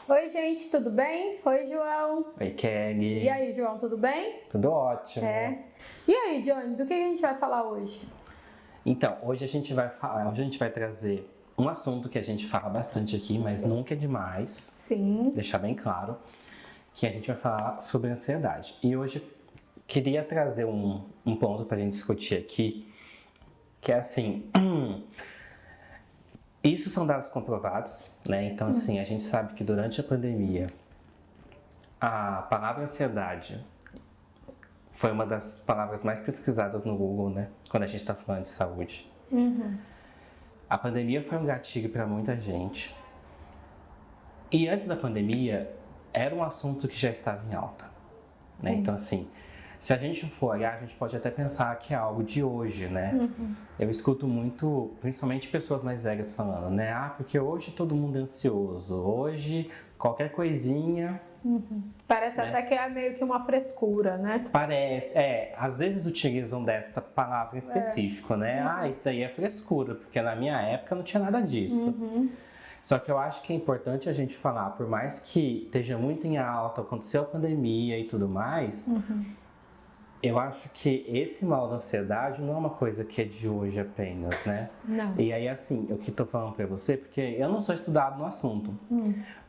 Oi, gente, tudo bem? Oi, João. Oi, Kelly. E aí, João, tudo bem? Tudo ótimo. E aí, Johnny, do que a gente vai falar hoje? Então, hoje a gente vai trazer um assunto que a gente fala bastante aqui, mas nunca é demais. Sim. Deixar bem claro que a gente vai falar sobre ansiedade. E hoje queria trazer um ponto pra gente discutir aqui, que é assim, isso são dados comprovados, né? Então, assim, a gente sabe que durante a pandemia, a palavra ansiedade foi uma das palavras mais pesquisadas no Google, né? Quando a gente está falando de saúde. A pandemia foi um gatilho para muita gente. E antes da pandemia, era um assunto que já estava em alta, né? Então, assim, se a gente for olhar, a gente pode até pensar que é algo de hoje, né? Eu escuto muito, principalmente pessoas mais velhas falando, né? Ah, porque hoje todo mundo é ansioso, hoje qualquer coisinha... Parece né? até que é meio que uma frescura, né? Parece, às vezes utilizam desta palavra em específico, né? Ah, isso daí é frescura, porque na minha época não tinha nada disso. Só que eu acho que é importante a gente falar, por mais que esteja muito em alta, aconteceu a pandemia e tudo mais... Eu acho que esse mal da ansiedade não é uma coisa que é de hoje apenas, né? Não. E aí, assim, o que eu tô falando pra você, porque eu não sou estudado no assunto,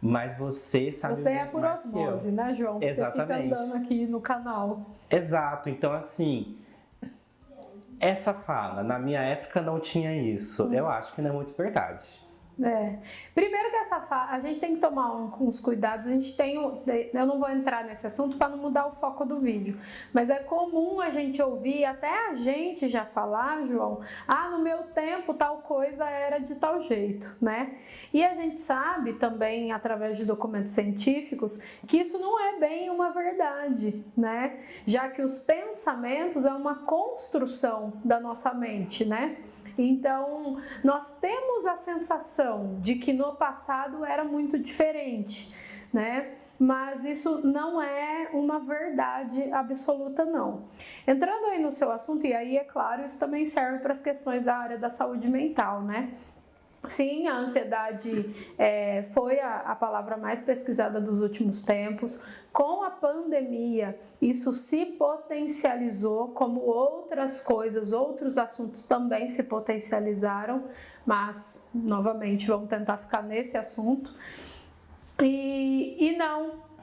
mas você sabe Você é muito por mais que eu. osmose, né, João? Você fica Exatamente. andando aqui no canal. Exato, então assim, essa fala, na minha época não tinha isso, eu acho que não é muito verdade. Primeiro que a gente tem que tomar uns cuidados, eu não vou entrar nesse assunto para não mudar o foco do vídeo, mas é comum a gente ouvir, até a gente já falar, João, no meu tempo tal coisa era de tal jeito, né? E a gente sabe também, através de documentos científicos, que isso não é bem uma verdade, né? Já que os pensamentos é uma construção da nossa mente, né? Então, nós temos a sensação de que no passado era muito diferente, né? Mas isso não é uma verdade absoluta, não. Entrando aí no seu assunto, e aí, é claro, isso também serve para as questões da área da saúde mental, né? Sim, a ansiedade foi a palavra mais pesquisada dos últimos tempos. Com a pandemia, isso se potencializou, como outras coisas, outros assuntos também se potencializaram, mas, novamente, vamos tentar ficar nesse assunto. E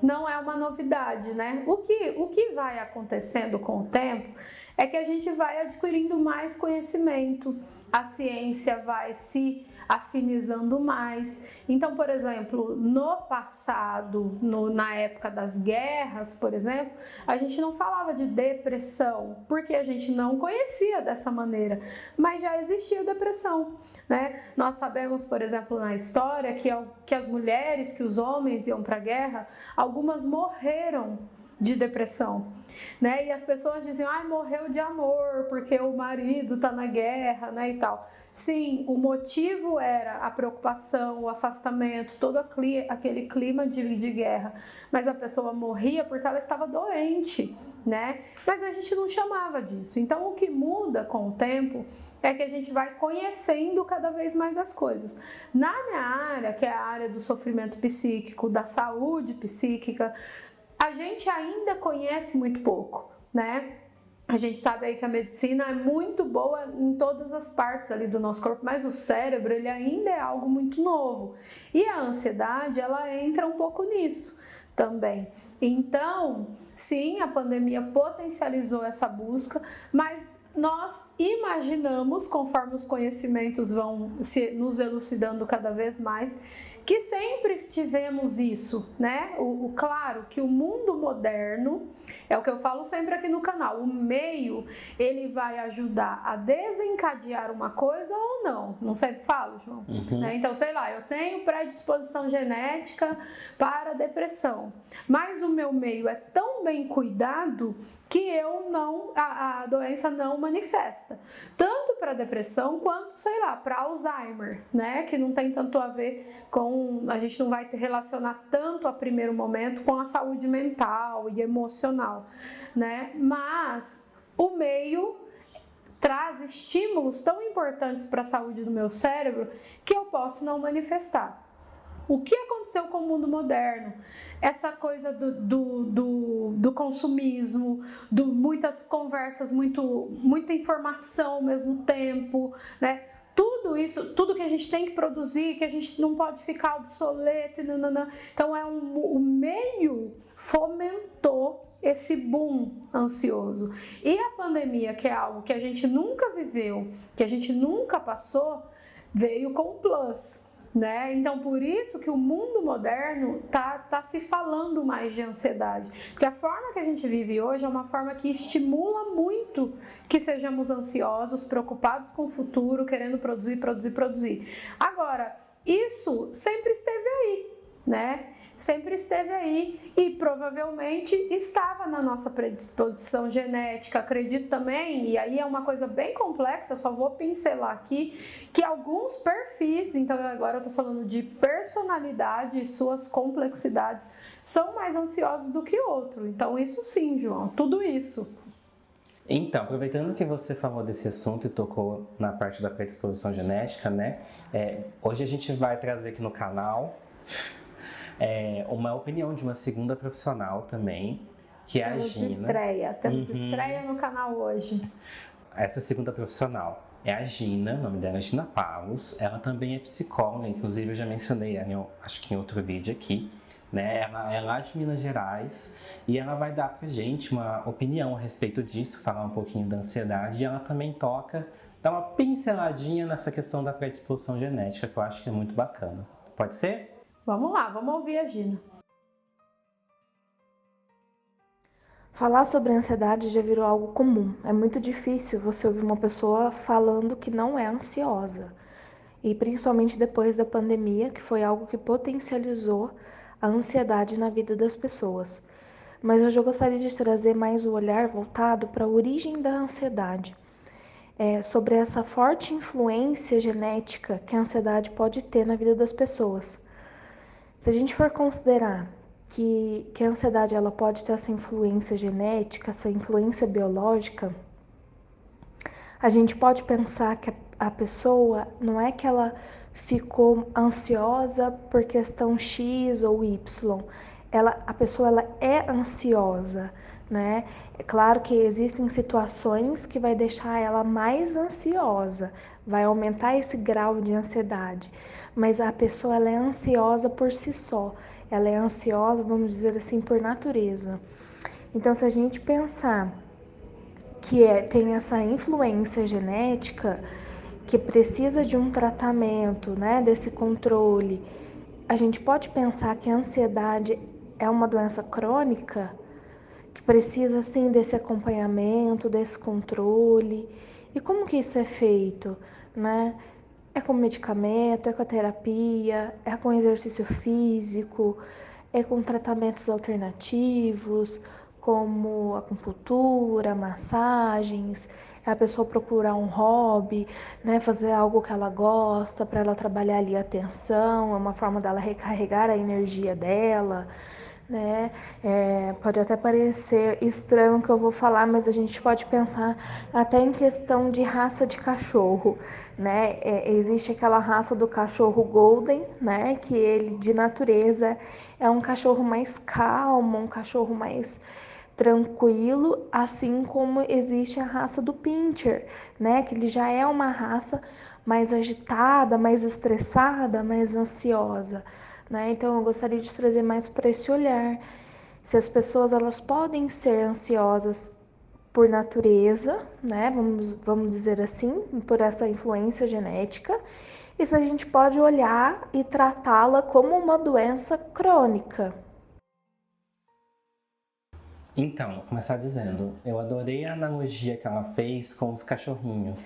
não é uma novidade, né? O que vai acontecendo com o tempo é que a gente vai adquirindo mais conhecimento, a ciência vai se afinizando mais. Então, por exemplo, no passado, na época das guerras, por exemplo, a gente não falava de depressão, porque a gente não conhecia dessa maneira, mas já existia depressão, né? Nós sabemos, por exemplo, na história, que as mulheres, que os homens iam para a guerra, algumas morreram de depressão, né? E as pessoas diziam, morreu de amor, porque o marido tá na guerra, né, e tal. Sim, o motivo era a preocupação, o afastamento, todo aquele clima de guerra, mas a pessoa morria porque ela estava doente, né? Mas a gente não chamava disso. Então, o que muda com o tempo é que a gente vai conhecendo cada vez mais as coisas. Na minha área, que é a área do sofrimento psíquico, da saúde psíquica, a gente ainda conhece muito pouco, né? A gente sabe aí que a medicina é muito boa em todas as partes ali do nosso corpo, mas o cérebro, ele ainda é algo muito novo. E a ansiedade, ela entra um pouco nisso também. Então, sim, a pandemia potencializou essa busca, mas nós imaginamos, conforme os conhecimentos vão nos elucidando cada vez mais, que sempre tivemos isso, né? Claro que o mundo moderno, é o que eu falo sempre aqui no canal, o meio, ele vai ajudar a desencadear uma coisa ou não sempre falo, João. Né? Então, sei lá, eu tenho predisposição genética para depressão, mas o meu meio é tão bem cuidado que a doença não manifesta, tanto para depressão quanto, sei lá, para Alzheimer, né? Que não tem tanto a ver com, a gente não vai relacionar tanto a primeiro momento com a saúde mental e emocional, né? Mas o meio traz estímulos tão importantes para a saúde do meu cérebro que eu posso não manifestar. O que aconteceu com o mundo moderno? Essa coisa do consumismo, muitas conversas, muita informação ao mesmo tempo, né? Tudo isso, tudo que a gente tem que produzir, que a gente não pode ficar obsoleto. Então, o meio fomentou esse boom ansioso. E a pandemia, que é algo que a gente nunca viveu, que a gente nunca passou, veio com o plus, né? Então, por isso que o mundo moderno tá se falando mais de ansiedade. Porque a forma que a gente vive hoje é uma forma que estimula muito que sejamos ansiosos, preocupados com o futuro, querendo produzir. Agora, isso sempre esteve aí, né? Sempre esteve aí e provavelmente estava na nossa predisposição genética. Acredito também, e aí é uma coisa bem complexa, eu só vou pincelar aqui, que alguns perfis, então agora eu tô falando de personalidade e suas complexidades, são mais ansiosos do que outro. Então isso sim, João, tudo isso. Então, aproveitando que você falou desse assunto e tocou na parte da predisposição genética, né? Hoje a gente vai trazer aqui no canal uma opinião de uma segunda profissional também, que é a Gina. Temos estreia no canal hoje. Essa segunda profissional é a Gina, o nome dela é Gina Palos. Ela também é psicóloga, inclusive eu já mencionei ela, acho que em outro vídeo aqui, né? Ela é lá de Minas Gerais e ela vai dar pra gente uma opinião a respeito disso, falar um pouquinho da ansiedade, e ela também dá uma pinceladinha nessa questão da predisposição genética, que eu acho que é muito bacana. Pode ser? Vamos lá, vamos ouvir a Gina. Falar sobre ansiedade já virou algo comum. É muito difícil você ouvir uma pessoa falando que não é ansiosa. E principalmente depois da pandemia, que foi algo que potencializou a ansiedade na vida das pessoas. Mas hoje eu gostaria de trazer mais o olhar voltado para a origem da ansiedade. Sobre essa forte influência genética que a ansiedade pode ter na vida das pessoas. Se a gente for considerar que a ansiedade ela pode ter essa influência genética, essa influência biológica, a gente pode pensar que a pessoa não é que ela ficou ansiosa por questão X ou Y. A pessoa ela é ansiosa, né? É claro que existem situações que vai deixar ela mais ansiosa, vai aumentar esse grau de ansiedade. Mas a pessoa ela é ansiosa por si só, ela é ansiosa, vamos dizer assim, por natureza. Então, se a gente pensar que tem essa influência genética, que precisa de um tratamento, né, desse controle, a gente pode pensar que a ansiedade é uma doença crônica, que precisa, sim, desse acompanhamento, desse controle. E como que isso é feito, né? É com medicamento, é com a terapia, é com exercício físico, é com tratamentos alternativos, como acupuntura, massagens, é a pessoa procurar um hobby, né, fazer algo que ela gosta para ela trabalhar ali a atenção, é uma forma dela recarregar a energia dela, né? Pode até parecer estranho o que eu vou falar, mas a gente pode pensar até em questão de raça de cachorro, né? Existe aquela raça do cachorro Golden, né? Que ele de natureza é um cachorro mais calmo, um cachorro mais tranquilo, assim como existe a raça do Pinscher, né? Que ele já é uma raça mais agitada, mais estressada, mais ansiosa. Né? Então, eu gostaria de trazer mais para esse olhar. Se as pessoas elas podem ser ansiosas por natureza, né? Vamos dizer assim, por essa influência genética, e se a gente pode olhar e tratá-la como uma doença crônica. Então, vou começar dizendo, eu adorei a analogia que ela fez com os cachorrinhos.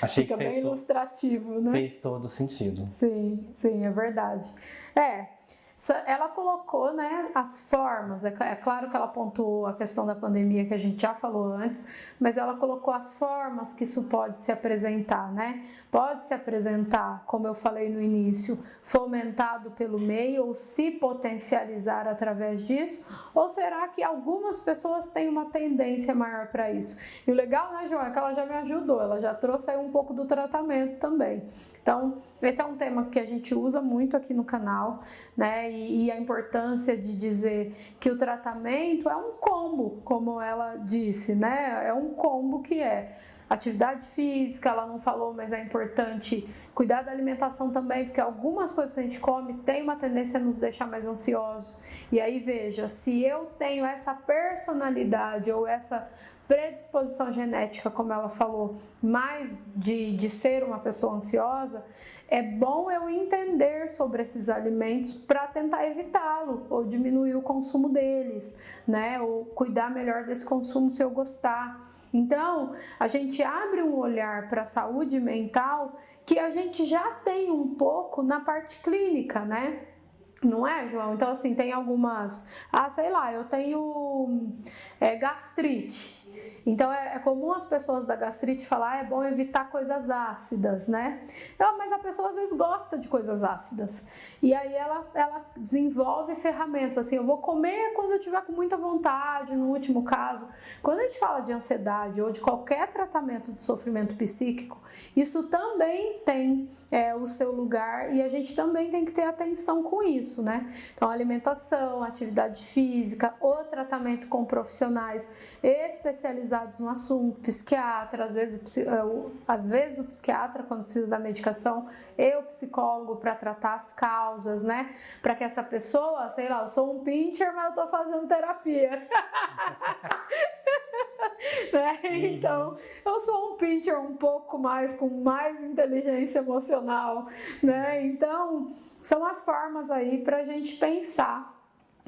Achei Fica que bem ilustrativo, né? Fez todo sentido. Sim, é verdade. ela colocou, né, as formas, é claro que ela pontuou a questão da pandemia que a gente já falou antes, mas ela colocou as formas que isso pode se apresentar, né? Pode se apresentar, como eu falei no início, fomentado pelo meio ou se potencializar através disso, ou será que algumas pessoas têm uma tendência maior para isso? E o legal, né, João, é que ela já me ajudou, ela já trouxe aí um pouco do tratamento também. Então, esse é um tema que a gente usa muito aqui no canal, né? E a importância de dizer que o tratamento é um combo, como ela disse, né? É um combo que é atividade física, ela não falou, mas é importante cuidar da alimentação também, porque algumas coisas que a gente come tem uma tendência a nos deixar mais ansiosos. E aí, veja, se eu tenho essa personalidade ou essa predisposição genética, como ela falou, mais de ser uma pessoa ansiosa, é bom eu entender sobre esses alimentos para tentar evitá-lo ou diminuir o consumo deles, né? Ou cuidar melhor desse consumo se eu gostar. Então, a gente abre um olhar para a saúde mental que a gente já tem um pouco na parte clínica, né? Não é, João? Então, assim, tem algumas... sei lá, eu tenho gastrite. Então, é comum as pessoas da gastrite falar é bom evitar coisas ácidas, né? Não, mas a pessoa às vezes gosta de coisas ácidas. E aí ela desenvolve ferramentas, assim, eu vou comer quando eu tiver com muita vontade, no último caso. Quando a gente fala de ansiedade ou de qualquer tratamento de sofrimento psíquico, isso também tem o seu lugar e a gente também tem que ter atenção com isso, né? Então, alimentação, atividade física, o tratamento com profissionais especializados no assunto, psiquiatra, às vezes o psiquiatra quando precisa da medicação e o psicólogo para tratar as causas, né? Para que essa pessoa, sei lá, eu sou um pincher, mas eu tô fazendo terapia. Né? Então, eu sou um pincher um pouco mais, com mais inteligência emocional, né? Então, são as formas aí para a gente pensar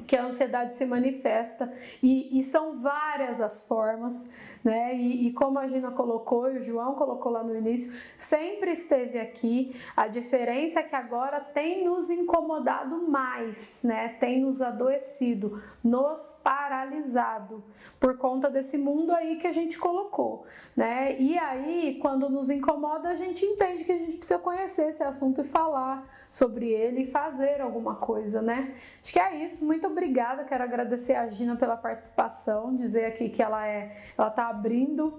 que a ansiedade se manifesta e são várias as formas, né? E como a Gina colocou e o João colocou lá no início, sempre esteve aqui. A diferença é que agora tem nos incomodado mais, né? Tem nos adoecido, nos paralisado por conta desse mundo aí que a gente colocou, né? E aí, quando nos incomoda, a gente entende que a gente precisa conhecer esse assunto e falar sobre ele e fazer alguma coisa, né? Acho que é isso. Muito obrigada, quero agradecer a Gina pela participação, dizer aqui que ela tá abrindo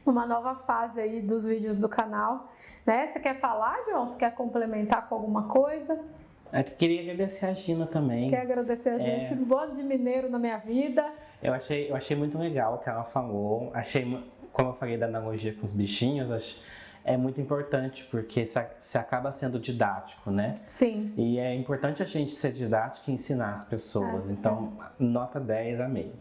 uma nova fase aí dos vídeos do canal, né? Você quer falar, João? Você quer complementar com alguma coisa? Eu queria agradecer a Gina também. Quer agradecer a Gina, esse bando de mineiro na minha vida. Eu achei muito legal o que ela falou, como eu falei da analogia com os bichinhos, é muito importante, porque se acaba sendo didático, né? Sim. E é importante a gente ser didático e ensinar as pessoas. Então, nota 10, amei.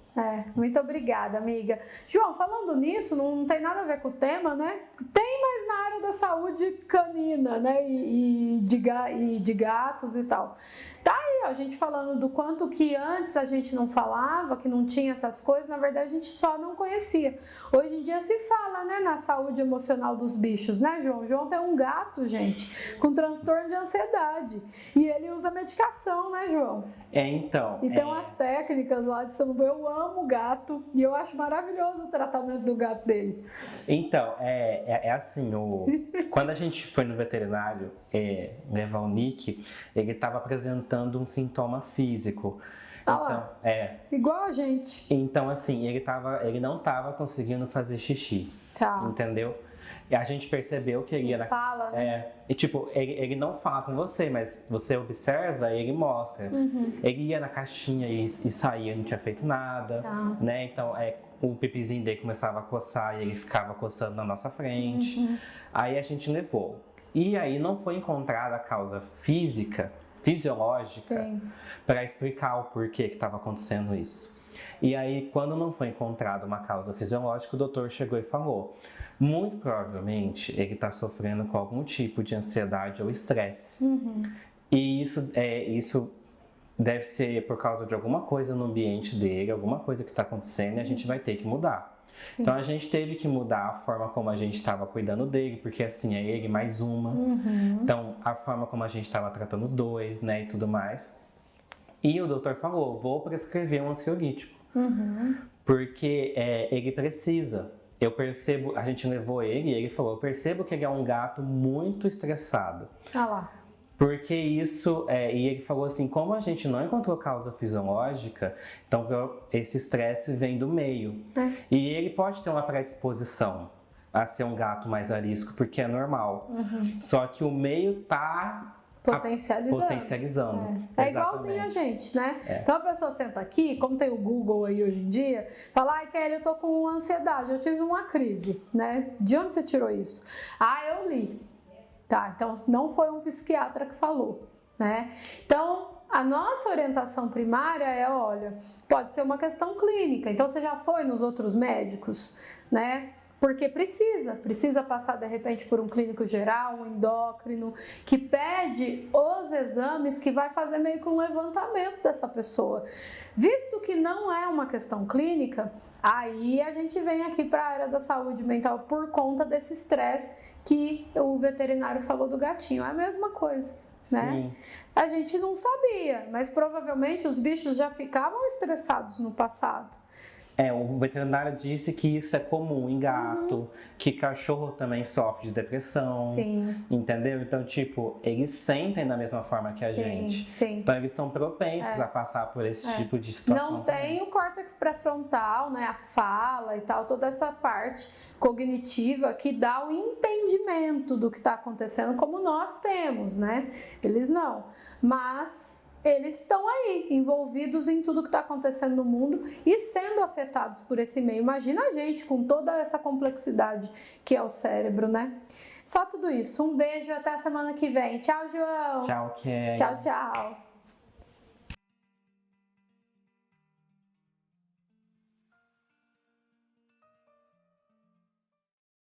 Muito obrigada, amiga. João, falando nisso, não tem nada a ver com o tema, né? Tem, mas na área da saúde canina, né? E de gatos e tal. Tá aí, ó, a gente falando do quanto que antes a gente não falava, que não tinha essas coisas, na verdade a gente só não conhecia. Hoje em dia se fala, né, na saúde emocional dos bichos, né, João? O João tem um gato, gente, com transtorno de ansiedade. E ele usa medicação, né, João? Então. E tem umas técnicas lá de saúde. Eu amo o gato e eu acho maravilhoso o tratamento do gato dele. Então, assim, quando a gente foi no veterinário levar o Nick, ele estava apresentando um sintoma físico. Lá. Igual a gente. Então, assim, ele não estava conseguindo fazer xixi. Tá. Entendeu? E a gente percebeu que ele ia... fala, né? E tipo, ele não fala com você, mas você observa e ele mostra. Ele ia na caixinha e saía, não tinha feito nada, né? Então, o pipizinho dele começava a coçar e ele ficava coçando na nossa frente. Aí a gente levou. E aí não foi encontrada a causa fisiológica para explicar o porquê que estava acontecendo isso. E aí, quando não foi encontrada uma causa fisiológica, o doutor chegou e falou: muito provavelmente ele está sofrendo com algum tipo de ansiedade ou estresse. E isso deve ser por causa de alguma coisa no ambiente dele, alguma coisa que está acontecendo, e a gente vai ter que mudar. Sim. Então a gente teve que mudar a forma como a gente estava cuidando dele, porque assim, é ele mais uma. Então a forma como a gente estava tratando os dois, né, e tudo mais. E o doutor falou, vou prescrever um ansiolítico. Porque ele precisa. Eu percebo, a gente levou ele e ele falou, eu percebo que ele é um gato muito estressado. Ah lá. Porque isso, e ele falou assim, como a gente não encontrou causa fisiológica, então esse estresse vem do meio. E ele pode ter uma predisposição a ser um gato mais arisco, porque é normal. Só que o meio tá potencializando. É igualzinho a gente, né? Então a pessoa senta aqui, como tem o Google aí hoje em dia, fala, ai Kelly, eu tô com ansiedade, eu tive uma crise, né? De onde você tirou isso? Ah, eu li. Tá, então não foi um psiquiatra que falou, né? Então, a nossa orientação primária é, olha, pode ser uma questão clínica. Então, você já foi nos outros médicos, né? Porque precisa passar de repente por um clínico geral, um endócrino, que pede os exames que vai fazer meio que um levantamento dessa pessoa. Visto que não é uma questão clínica, aí a gente vem aqui para a área da saúde mental por conta desse estresse que o veterinário falou do gatinho. É a mesma coisa, né? Sim. A gente não sabia, mas provavelmente os bichos já ficavam estressados no passado. O veterinário disse que isso é comum em gato, que cachorro também sofre de depressão, entendeu? Então, tipo, eles sentem da mesma forma que a gente. Então, eles estão propensos a passar por esse tipo de situação. Não tem o córtex pré-frontal, né, a fala e tal, toda essa parte cognitiva que dá o entendimento do que está acontecendo, como nós temos, né? Eles não. Mas eles estão aí, envolvidos em tudo que está acontecendo no mundo e sendo afetados por esse meio. Imagina a gente com toda essa complexidade que é o cérebro, né? Só tudo isso. Um beijo e até a semana que vem. Tchau, João. Tchau, Kelly. Tchau, tchau.